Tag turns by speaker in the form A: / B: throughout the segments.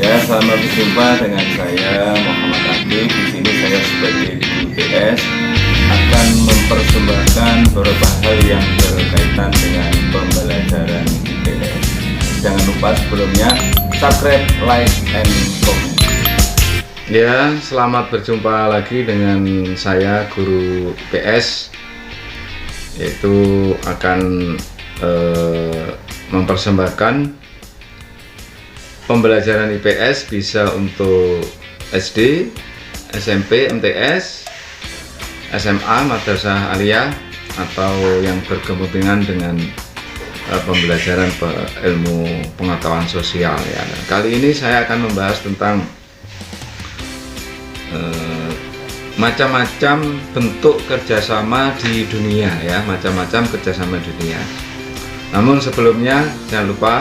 A: Ya, selamat berjumpa dengan saya Muhammad Abdi. Di sini saya sebagai guru PS akan mempersembahkan beberapa hal yang berkaitan dengan pembelajaran IPS. Jangan lupa sebelumnya subscribe, like, and comment.
B: Ya, selamat berjumpa lagi dengan saya guru PS, yaitu akan mempersembahkan pembelajaran IPS bisa untuk SD, SMP, MTS, SMA, Madrasah Aliyah, atau yang berkepentingan dengan pembelajaran ilmu pengetahuan sosial ya. Nah, kali ini saya akan membahas tentang macam-macam bentuk kerjasama di dunia ya, macam-macam kerjasama di dunia. Namun sebelumnya jangan lupa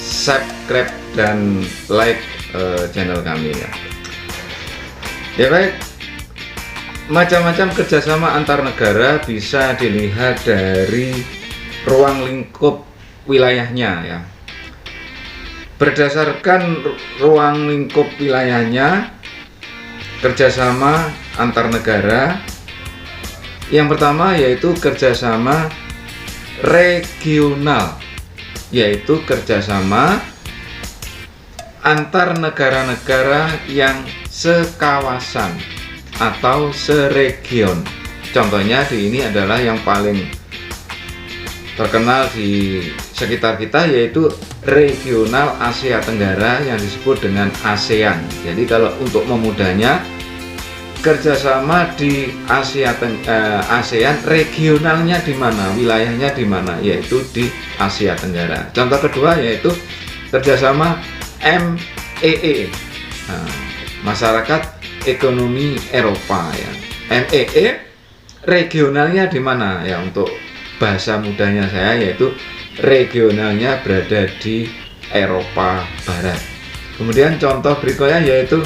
B: subscribe dan like channel kami ya. Ya baik, macam-macam kerjasama antar negara bisa dilihat dari ruang lingkup wilayahnya ya. Berdasarkan ruang lingkup wilayahnya, kerjasama antar negara yang pertama yaitu kerjasama regional, yaitu kerjasama antar negara-negara yang sekawasan atau seregion. Contohnya di ini adalah yang paling terkenal di sekitar kita, yaitu regional Asia Tenggara yang disebut dengan ASEAN. Jadi kalau untuk memudahnya, kerjasama di ASEAN regionalnya di mana, wilayahnya di mana, yaitu di Asia Tenggara. Contoh kedua yaitu kerjasama MEE, Masyarakat Ekonomi Eropa ya. MEE regionalnya di mana ya, untuk bahasa mudahnya saya yaitu regionalnya berada di Eropa Barat. Kemudian contoh berikutnya yaitu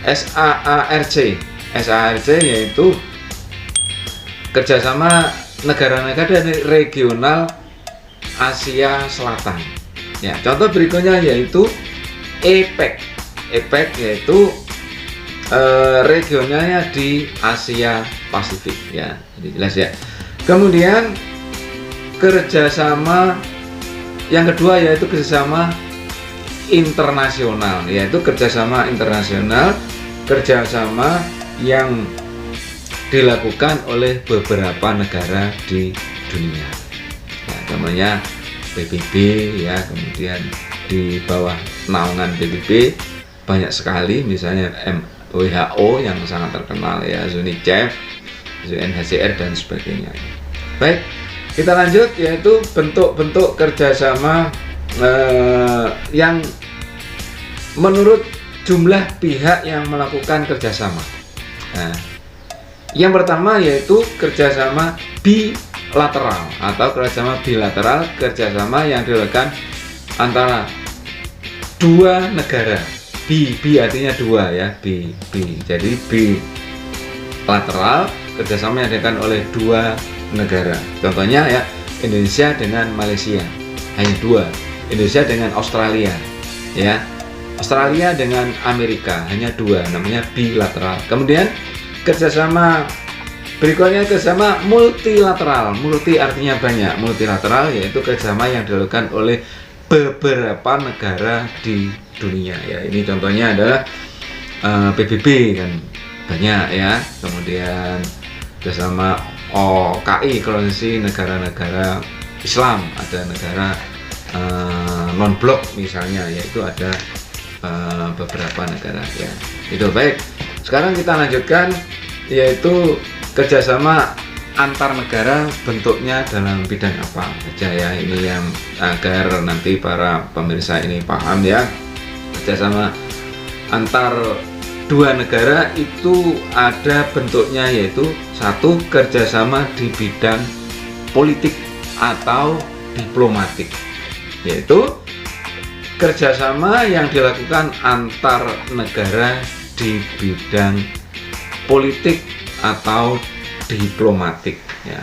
B: SAARC. SAARC yaitu kerjasama negara-negara regional Asia Selatan. Ya, contoh berikutnya yaitu APEC. APEC yaitu regionalnya di Asia Pasifik ya, jadi jelas ya. Kemudian kerjasama yang kedua yaitu kerjasama internasional, yaitu kerjasama internasional, kerjasama yang dilakukan oleh beberapa negara di dunia. Ya, contohnya PBB ya, kemudian di bawah naungan PBB banyak sekali, misalnya WHO yang sangat terkenal ya, UNICEF, UNHCR dan sebagainya. Baik, kita lanjut yaitu bentuk-bentuk kerjasama yang menurut jumlah pihak yang melakukan kerjasama. Nah, yang pertama yaitu kerjasama bilateral atau kerjasama bilateral, kerjasama yang dilakukan antara dua negara. Bi artinya dua ya, jadi bilateral, kerjasama yang dilakukan oleh dua negara. Contohnya ya, Indonesia dengan Malaysia hanya dua, Indonesia dengan Australia ya, Australia dengan Amerika hanya dua, namanya bilateral. Kemudian kerjasama berikutnya kerjasama multilateral. Multi artinya banyak, multilateral yaitu kerjasama yang dilakukan oleh beberapa negara di dunia ya. Ini contohnya adalah PBB kan banyak ya. Kemudian kerjasama OKI, Koalisi Negara-Negara Islam, ada negara non-blok misalnya, yaitu ada beberapa negara ya. Itu baik. Sekarang kita lanjutkan yaitu kerjasama antar negara, bentuknya dalam bidang apa saja ya. Ini yang agar nanti para pemirsa ini paham ya. Kerjasama antar dua negara itu ada bentuknya, yaitu satu, kerjasama di bidang politik atau diplomatik, yaitu kerjasama yang dilakukan antar negara di bidang politik atau diplomatik ya.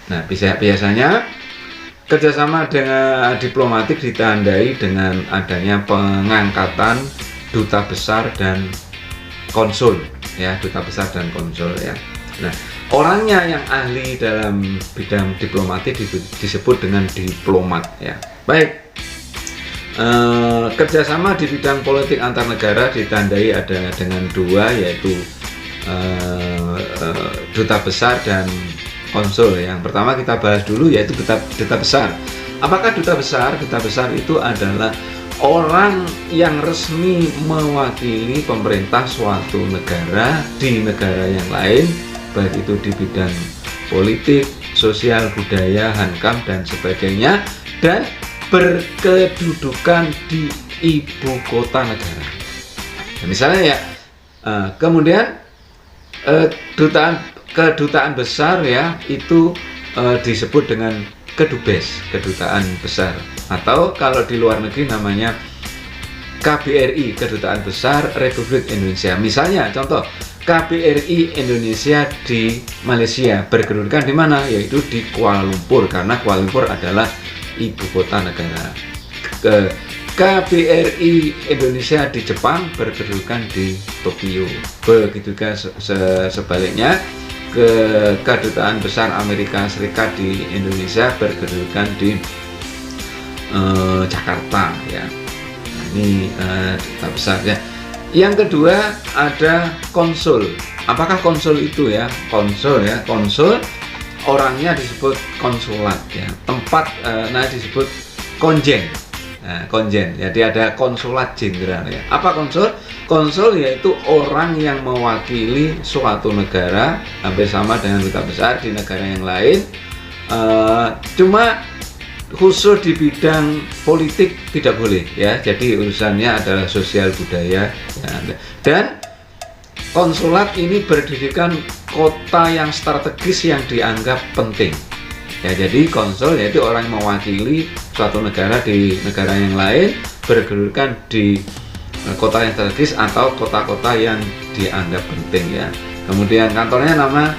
B: Nah, biasanya Kerjasama dengan diplomatik ditandai dengan adanya pengangkatan duta besar dan konsul, ya, duta besar dan konsul, ya. Nah, orangnya yang ahli dalam bidang diplomatik disebut dengan diplomat, ya. Baik, kerjasama di bidang politik antar negara ditandai ada dengan dua, yaitu duta besar dan konsul. Yang pertama kita bahas dulu, yaitu duta besar. Apakah duta besar? Duta besar itu adalah orang yang resmi mewakili pemerintah suatu negara di negara yang lain, baik itu di bidang politik, sosial, budaya, hankam, dan sebagainya, dan berkedudukan di ibu kota negara. Nah, misalnya ya, kemudian kedutaan besar, ya, itu disebut dengan kedubes, kedutaan besar, atau kalau di luar negeri namanya KBRI, kedutaan besar Republik Indonesia. Misalnya contoh, KBRI Indonesia di Malaysia berkedudukan di mana? Yaitu di Kuala Lumpur, karena Kuala Lumpur adalah ibu kota negara. KBRI Indonesia di Jepang berkedudukan di Tokyo. Begitu juga sebaliknya, kedutaan besar Amerika Serikat di Indonesia berkedudukan di Jakarta, ya. Nah, ini duta besar, ya. Yang kedua ada konsul. Apakah konsul itu, ya? Konsul, ya, konsul orangnya disebut konsulat, ya. Tempat disebut konjen. Nah, konjen, jadi ada konsulat jenderal, ya. Apa konsul? Konsul yaitu orang yang mewakili suatu negara, hampir sama dengan duta besar di negara yang lain, cuma khusus di bidang politik tidak boleh, ya. Jadi urusannya adalah sosial budaya, ya. Dan konsulat ini berdirikan kota yang strategis yang dianggap penting. Ya, jadi konsul yaitu orang yang mewakili suatu negara di negara yang lain, berkedudukan di kota yang strategis atau kota-kota yang dianggap penting, ya. Kemudian kantornya nama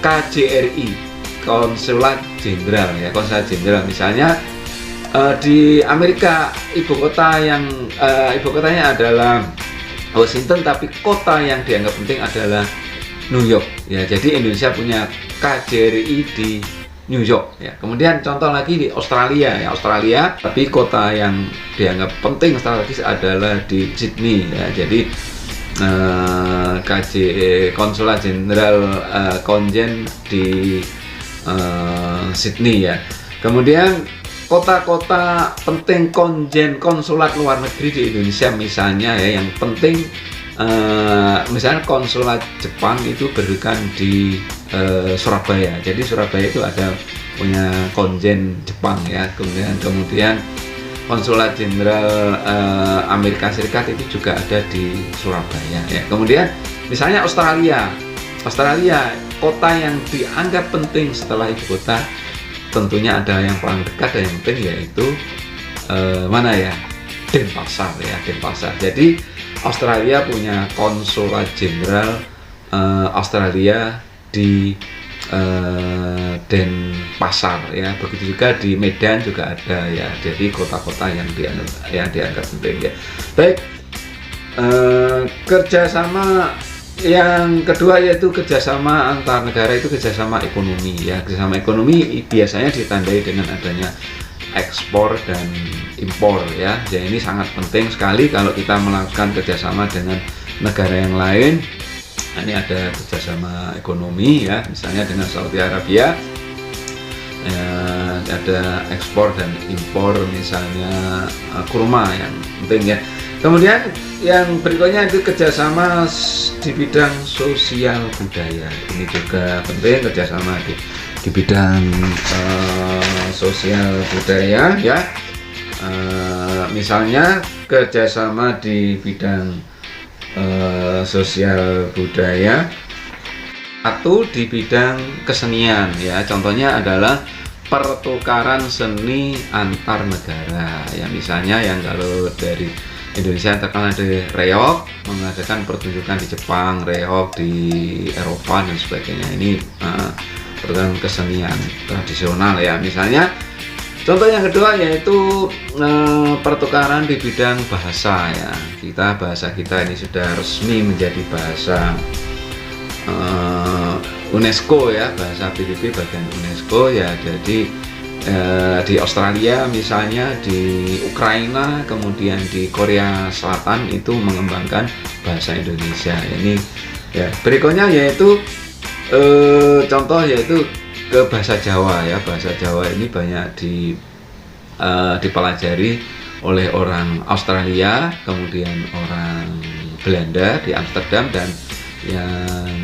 B: KJRI, Konsulat Jenderal, ya, Konsulat Jenderal. Misalnya di Amerika ibu kotanya adalah Washington, tapi kota yang dianggap penting adalah New York, ya. Jadi Indonesia punya KJRI di New York, ya. Kemudian contoh lagi di Australia, ya, Australia, tapi kota yang dianggap penting strategis adalah di Sydney, ya. Jadi Konsulat Jenderal Konjen di Sydney, ya. Kemudian kota-kota penting konjen konsulat luar negeri di Indonesia, misalnya, ya, yang penting, misalnya konsulat Jepang itu berdirikan di Surabaya. Jadi Surabaya itu ada punya konjen Jepang, ya. Kemudian konsulat jenderal Amerika Serikat itu juga ada di Surabaya, ya. Kemudian misalnya Australia, kota yang dianggap penting setelah ibu kota tentunya adalah yang paling dekat dan yang penting, yaitu mana, ya? Denpasar, ya, Denpasar. Jadi Australia punya konsulat jenderal Australia di Denpasar, ya. Begitu juga di Medan juga ada, ya. Jadi kota-kota yang dianggap penting, ya. Baik, kerjasama yang kedua yaitu kerjasama antar negara, itu kerjasama ekonomi, ya. Kerjasama ekonomi biasanya ditandai dengan adanya ekspor dan impor, ya. Jadi ini sangat penting sekali kalau kita melakukan kerjasama dengan negara yang lain. Nah, ini ada kerjasama ekonomi, ya, misalnya dengan Saudi Arabia, ada ekspor dan impor, misalnya kurma yang penting, ya. Kemudian yang berikutnya itu kerjasama di bidang sosial budaya. Ini juga penting, kerjasama di bidang sosial budaya, ya. Misalnya kerjasama di bidang sosial budaya atau di bidang kesenian, ya. Contohnya adalah pertukaran seni antar negara, ya. Misalnya yang kalau dari Indonesia terkenal ada reog, mengadakan pertunjukan di Jepang, reog di Eropa dan sebagainya. Ini pertukaran kesenian tradisional, ya. Misalnya Contoh yang kedua yaitu pertukaran di bidang bahasa ya. Bahasa kita ini sudah resmi menjadi bahasa UNESCO ya, bahasa PBB bagian UNESCO ya. Jadi di Australia misalnya, di Ukraina, kemudian di Korea Selatan itu mengembangkan bahasa Indonesia. Ini ya. Berikutnya yaitu contoh yaitu ke bahasa Jawa ya. Bahasa Jawa ini banyak dipelajari oleh orang Australia, kemudian orang Belanda di Amsterdam, dan yang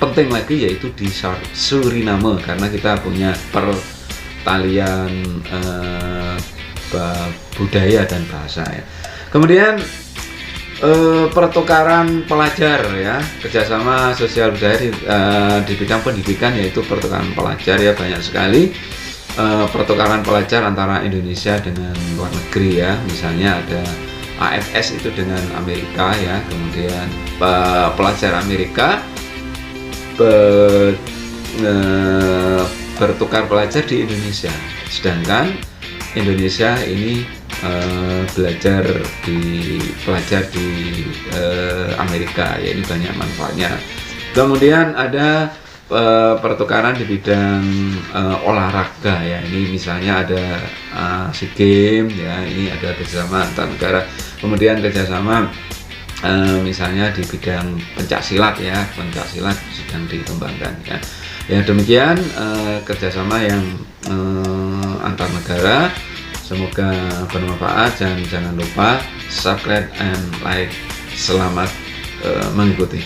B: penting lagi yaitu di Suriname, karena kita punya pertalian budaya dan bahasa ya. Kemudian pertukaran pelajar ya, kerjasama sosial budaya di bidang pendidikan, yaitu pertukaran pelajar ya, banyak sekali pertukaran pelajar antara Indonesia dengan luar negeri ya. Misalnya ada AFS itu dengan Amerika ya, kemudian pelajar Amerika bertukar pelajar di Indonesia, sedangkan Indonesia ini pelajar di Amerika ya. Ini banyak manfaatnya. Kemudian ada pertukaran di bidang olahraga ya. Ini misalnya ada SEA Games ya, ini ada kerjasama antar negara. Kemudian kerjasama misalnya di bidang pencaksilat ya, pencaksilat sedang dikembangkan ya. Ya demikian kerjasama yang antar negara. Semoga bermanfaat, dan jangan lupa subscribe and like. Selamat mengikuti.